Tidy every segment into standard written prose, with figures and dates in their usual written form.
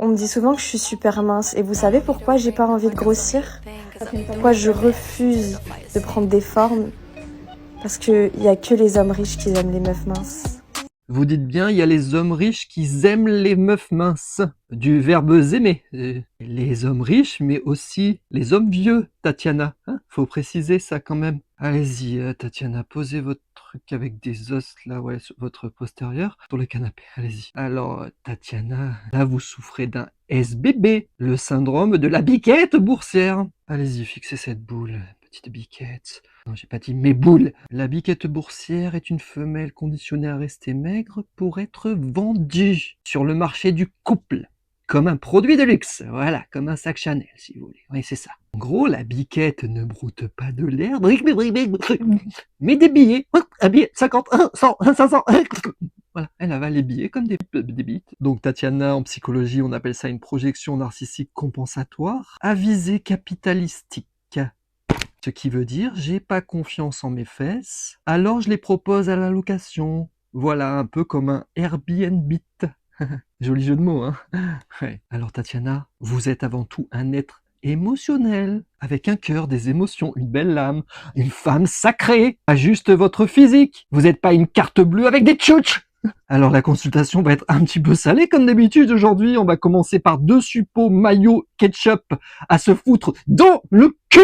On me dit souvent que je suis super mince et vous savez pourquoi j'ai pas envie de grossir? Pourquoi je refuse de prendre des formes? Parce qu'il y a que les hommes riches qui aiment les meufs minces. Vous dites bien, il y a les hommes riches qui aiment les meufs minces. Du verbe aimer. Les hommes riches, mais aussi les hommes vieux, Tatiana. Hein, faut préciser ça quand même. Allez-y, Tatiana, posez votre truc avec des os, là, ouais, sur votre postérieur, sur le canapé. Allez-y. Alors, Tatiana, là, vous souffrez d'un SBB, le syndrome de la biquette boursière. Allez-y, fixez cette boule, petite biquette. Non, j'ai pas dit mes boules. La biquette boursière est une femelle conditionnée à rester maigre pour être vendue sur le marché du couple. Comme un produit de luxe, voilà, comme un sac Chanel, si vous voulez. Oui, c'est ça. En gros, la biquette ne broute pas de l'air, mais des billets. Un billet, 50, 100, 500. Voilà, elle avale les billets comme des bites. Donc, Tatiana, en psychologie, on appelle ça une projection narcissique compensatoire à visée capitalistique. Ce qui veut dire, j'ai pas confiance en mes fesses, alors je les propose à la location. Voilà, un peu comme un Airbnb. Joli jeu de mots, hein? Ouais. Alors Tatiana, vous êtes avant tout un être émotionnel, avec un cœur, des émotions, une belle âme, une femme sacrée. Ajuste votre physique. Vous n'êtes pas une carte bleue avec des tchouches. Alors la consultation va être un petit peu salée comme d'habitude aujourd'hui. On va commencer par 2 suppos mayo ketchup à se foutre dans le cul.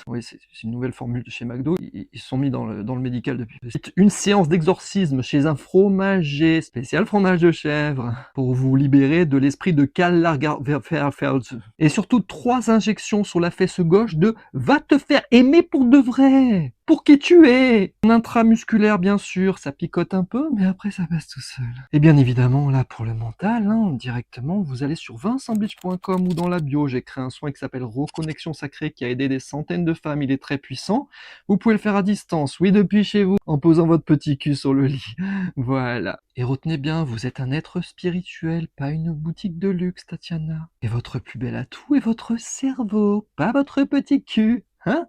Oui, c'est une nouvelle formule de chez McDo. Ils sont mis dans le médical depuis. Une séance d'exorcisme chez un fromager spécial fromage de chèvre pour vous libérer de l'esprit de Karl Lagerfeld. Et surtout 3 injections sur la fesse gauche de va te faire aimer pour de vrai. Pour qui tu es. En intramusculaire, bien sûr, ça picote un peu, mais après ça passe tout seul. Et bien évidemment, là, pour le mental, hein, directement, vous allez sur vincentbeach.com ou dans la bio, j'ai créé un soin qui s'appelle Reconnexion Sacrée qui a aidé des centaines de femmes, il est très puissant. Vous pouvez le faire à distance, oui, depuis chez vous, en posant votre petit cul sur le lit. Voilà. Et retenez bien, vous êtes un être spirituel, pas une boutique de luxe, Tatiana. Et votre plus bel atout est votre cerveau, pas votre petit cul. Hein?